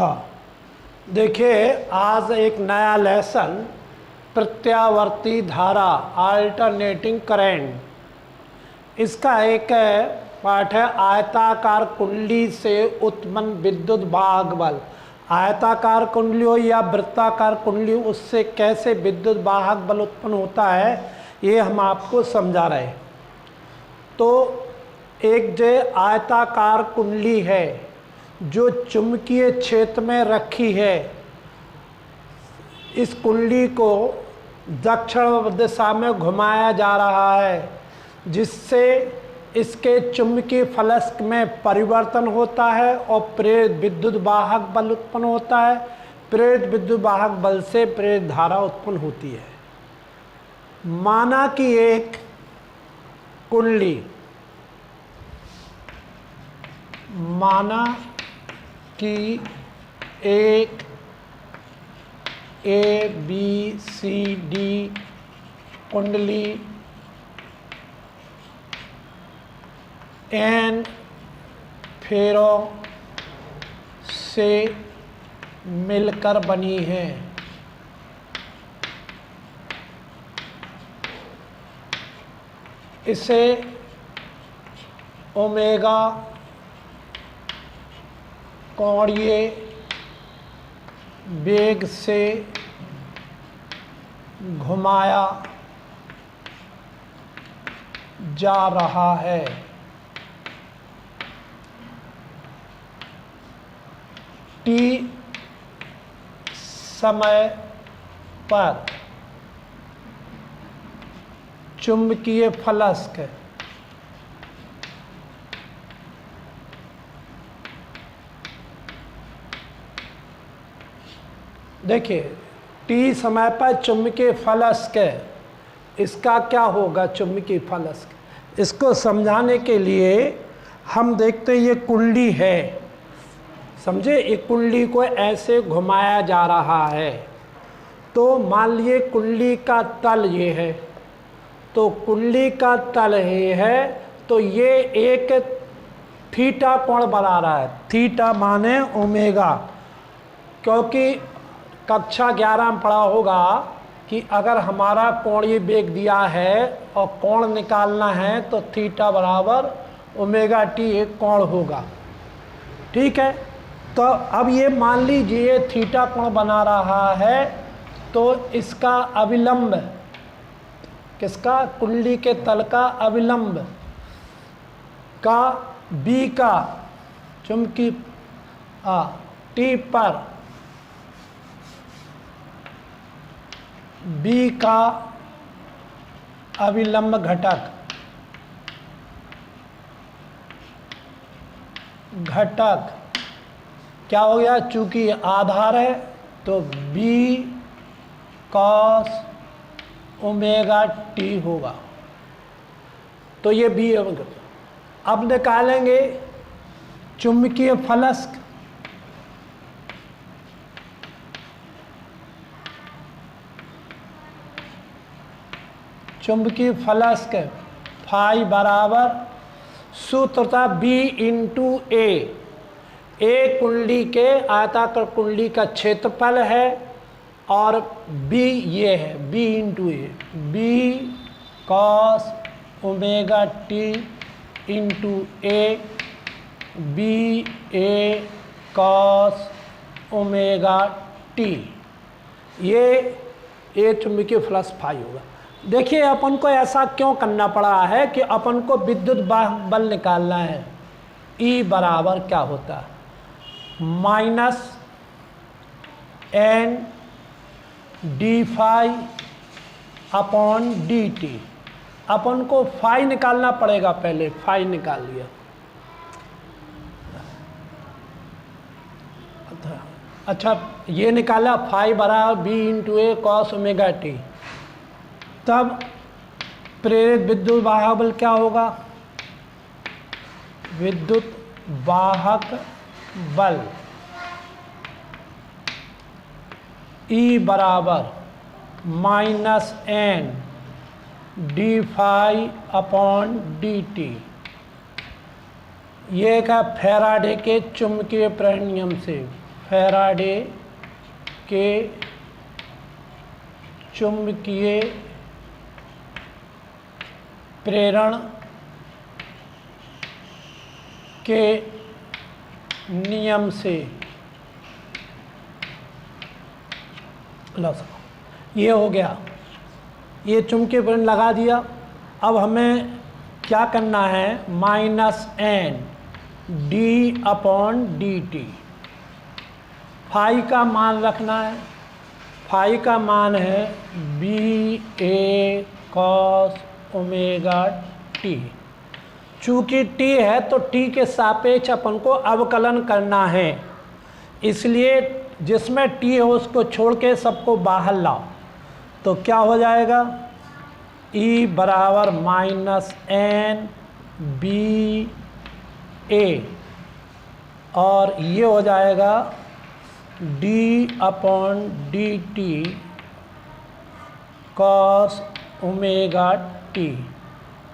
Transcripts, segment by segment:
हाँ, देखिए आज एक नया लेसन प्रत्यावर्ती धारा अल्टरनेटिंग करंट, इसका एक पाठ है आयताकार कुंडली से उत्पन्न विद्युत वाहक बल। आयताकार कुंडली हो या वृत्ताकार कुंडली, उससे कैसे विद्युत वाहक बल उत्पन्न होता है ये हम आपको समझा रहे हैं। तो एक जो आयताकार कुंडली है जो चुंबकीय क्षेत्र में रखी है, इस कुंडली को दक्षिण दिशा में घुमाया जा रहा है, जिससे इसके चुंबकीय फलक में परिवर्तन होता है और प्रेरित विद्युत वाहक बल उत्पन्न होता है। प्रेरित विद्युत वाहक बल से प्रेरित धारा उत्पन्न होती है। माना कि एक कुंडली, माना कि एक ABCD कुंडली N फेरों से मिलकर बनी है। इसे ओमेगा कोणीय वेग से घुमाया जा रहा है। T समय पर चुंबकीय फलक देखिए, T समय पर चुंबकीय फलक, इसका क्या होगा चुंबकीय फलक, इसको समझाने के लिए हम देखते हैं ये कुंडली है, समझे। एक कुंडली को ऐसे घुमाया जा रहा है। तो मान लिए कुंडली का तल ये है, तो कुंडली का तल ये है, तो ये एक थीटा कोण बना रहा है। थीटा माने ओमेगा, क्योंकि कक्षा 11 में पढ़ा होगा कि अगर हमारा कोणीय वेग दिया है और कोण निकालना है तो थीटा बराबर ओमेगा टी एक कोण होगा, ठीक है। तो अब ये मान लीजिए थीटा कोण बना रहा है, तो इसका अविलंब, किसका, कुंडली के तल का अविलंब का B का चुंबकीय T पर B का अविलंब घटक क्या हो गया, चूंकि आधार है तो B cos ओमेगा T होगा। तो ये B, अब निकालेंगे चुंबकीय फलक। चुंबकीय फलक फाई बराबर सूत्र था B इंटू A कुंडली के आयताकार कुंडली का क्षेत्रफल है और B ये है, B into A, B cos omega T into A, B A cos omega T, ये चुंबकीय फ्लक्स फाई होगा। देखिए अपन को ऐसा क्यों करना पड़ा है कि अपन को विद्युत वाहक बल निकालना है। E बराबर क्या होता है, minus N d phi upon d t. अपन को फाई निकालना पड़ेगा, पहले फाई निकाल लिया। अच्छा, ये निकाला फाई बराबर B into A cos omega T. तब प्रेरित विद्युत वाहक बल क्या होगा, विद्युत वाहक बल E बराबर minus N d phi upon d t. ये का फैराडे के चुंबकीय प्रेरण नियम से, फैराडे के चुंबकीय प्रेरण के नियम से, लो ये हो गया, ये चुंबकीय प्रेरण लगा दिया। अब हमें क्या करना है, -n d/dt फाई का मान रखना है। फाई का मान है BA cos ओमेगा t। चूँकि t है तो t के सापेक्ष अपन को अवकलन करना है, इसलिए जिसमें t है उसको छोड़ के सबको बाहर लाओ। तो क्या हो जाएगा, E बराबर -n BA और ये हो जाएगा d/dt cos ओमेगा t।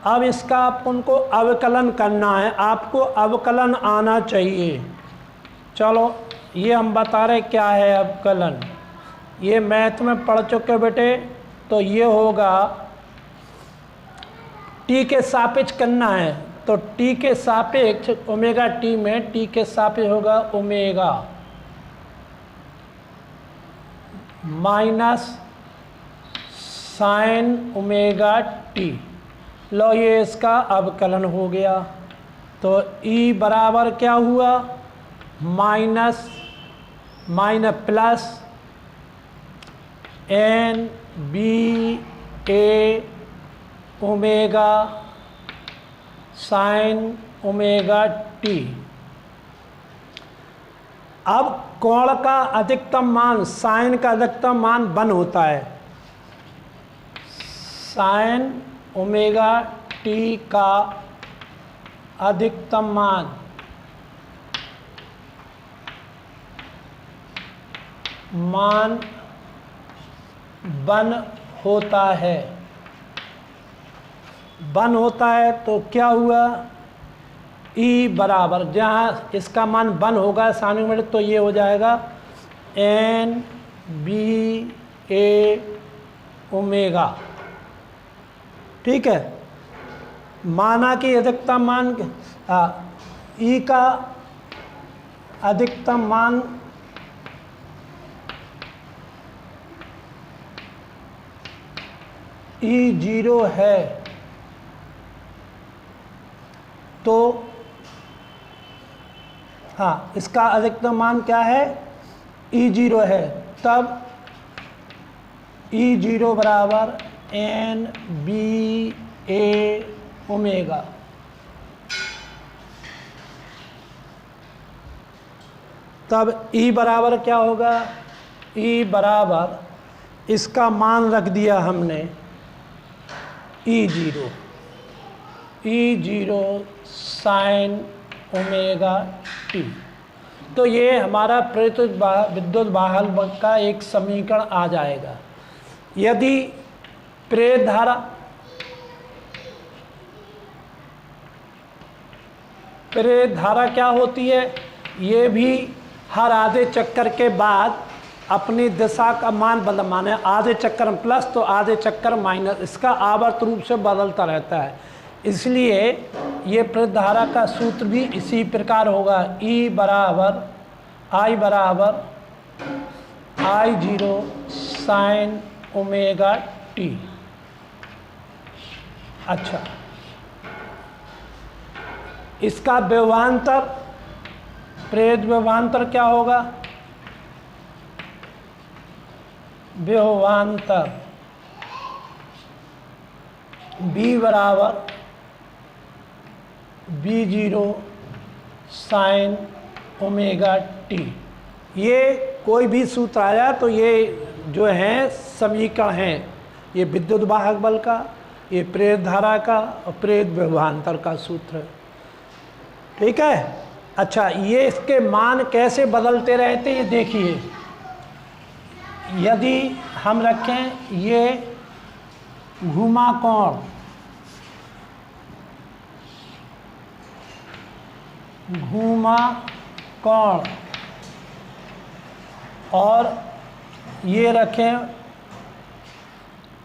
अब इसका अपन को अवकलन करना है, आपको अवकलन आना चाहिए। चलो ये हम बता रहे क्या है अवकलन, ये मैथ में पढ़ चुके बेटे। तो ये होगा t के सापेक्ष करना है, तो t के सापेक्ष ओमेगा t में t के सापेक्ष होगा omega minus sine omega t। लो ये इसका अवकलन हो गया। तो E बराबर क्या हुआ, minus plus n BA omega sine omega t। अब कोण का अधिकतम मान, साइन का अधिकतम मान 1 होता है। साइन ओमेगा t का अधिकतम मान मान 1 होता है। 1 होता है तो क्या हुआ, E बराबर, जहाँ इसका मान 1 होगा साइन ओमेगा, तो ये हो जाएगा n BA ओमेगा। ठीक है, माना कि अधिकतम मान E का अधिकतम मान E0 है, तो हाँ इसका अधिकतम मान क्या है, E0 है। तब E0 बराबर n BA ओमेगा। तब E बराबर क्या होगा, E बराबर इसका मान रख दिया हमने E0 साइन ओमेगा t। तो ये हमारा प्रेरित विद्युत वाहक बल का एक समीकरण आ जाएगा। यदि प्रेरित धारा क्या होती है, ये भी हर आधे चक्कर के बाद अपनी दिशा का मान माने आधे चक्कर में प्लस तो आधे चक्कर माइनस, इसका आवर्त रूप से बदलता रहता है। इसलिए ये प्रेरित धारा का सूत्र भी इसी प्रकार होगा, I बराबर I0 साइन ओमेगा t। अच्छा, इसका विभवांतर, प्रेरित विभवांतर क्या होगा, विभवांतर B बराबर B0 साइन ओमेगा t। ये कोई भी सूत्र आया तो ये जो है समीकरण हैं, ये विद्युत वाहक बल का, ये प्रेरित धारा का और प्रेरित विभवांतर का सूत्र है। ठीक है। अच्छा, ये इसके मान कैसे बदलते रहते हैं ये देखिए। यदि हम रखें ये घुमा कोण, घुमा कोण और ये रखें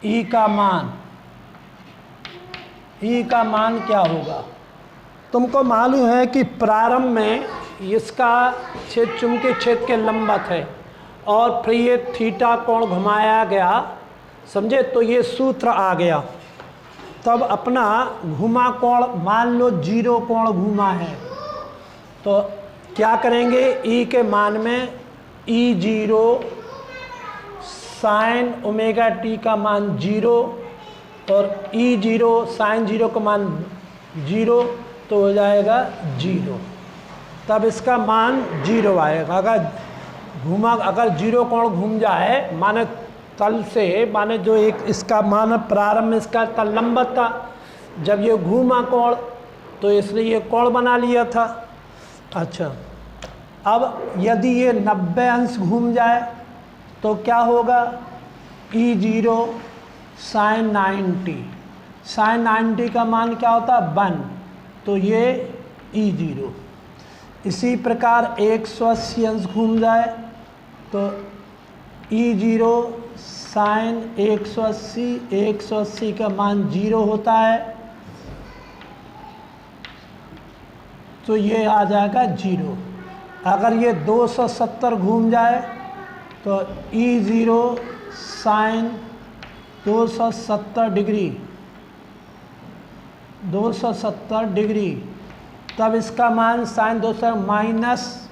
ई का मान। ई का मान क्या होगा? तुमको मालूम है कि प्रारंभ में इसका छेद चुंबकीय क्षेत्र के लंबवत है और फिर ये थीटा कोण घुमाया गया, समझे? तो ये सूत्र आ गया। तब अपना घुमा कोण मान लो 0 कोण घूमा है, तो क्या करेंगे? ई के मान में E0 साइन ओमेगा टी का मान 0 और E0 साइन 0 का मान 0, तो हो जाएगा 0। तब इसका मान 0 आएगा। अगर 0 कोण घूम जाए, माने तल से, माने जो एक इसका मान प्रारंभ में इसका तल लंबवत था, जब ये घूमा कोण तो इसलिए ये कोण बना लिया था। अच्छा, अब यदि ये 90 अंश घूम जाए तो क्या होगा? E0 साइन 90, साइन 90 का मान क्या होता है? 1, तो ये E0। इसी प्रकार 180 अंश घूम जाए तो E0 साइन 180 का मान 0 होता है, तो ये आ जाएगा 0। अगर ये 270 घूम जाए तो E0 साइन 270 डिग्री, तब इसका मान साइन 200 माइनस,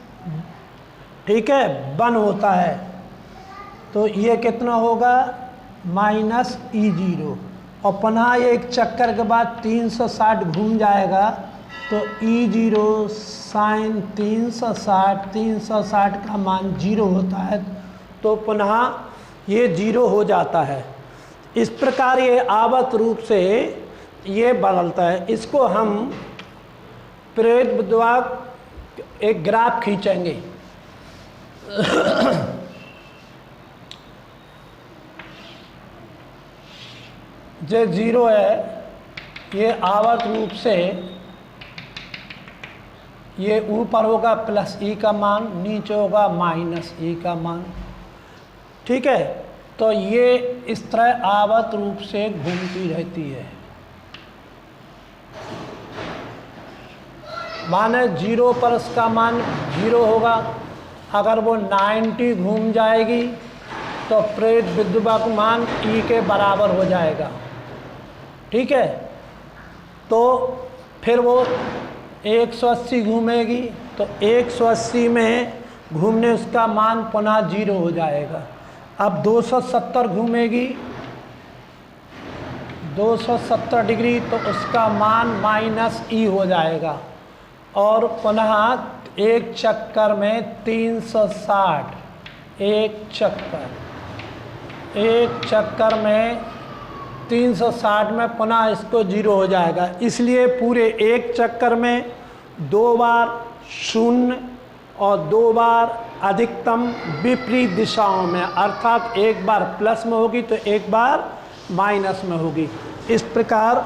ठीक है, 1 होता है, तो ये कितना होगा? Minus E0। और पुनः एक चक्कर के बाद 360 घूम जाएगा तो E0 साइन 360 का मान 0 होता है, तो पुनः ये 0 हो जाता है। इस प्रकार ये आवर्त रूप से ये बदलता है। इसको हम प्रेरित द्वारा एक ग्राफ खींचेंगे। जो 0 है, ये आवर्त रूप से ये ऊपर होगा प्लस ई का मान, नीचे होगा माइनस ई का मान, ठीक है? तो ये इस तरह आवर्त रूप से घूमती रहती है। माने 0 पर इसका मान 0 होगा। अगर वो 90 घूम जाएगी तो प्रेरित विद्युत का मान ई के बराबर हो जाएगा, ठीक है? तो फिर वो 180 घूमेगी तो 180 में घूमने उसका मान पुनः 0 हो जाएगा। अब 270 घूमेगी 270 डिग्री, तो उसका मान माइनस ई हो जाएगा। और पुनः एक चक्कर में 360, एक चक्कर में 360 में पुनः इसको 0 हो जाएगा। इसलिए पूरे एक चक्कर में 2 बार 0 और 2 बार अधिकतम विपरीत दिशाओं में, अर्थात एक बार प्लस में होगी तो एक बार माइनस में होगी। इस प्रकार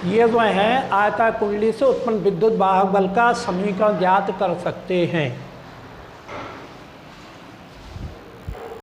ये जो है आयता कुंडली से उत्पन्न विद्युत वाहक बल का समीकरण ज्ञात कर सकते हैं।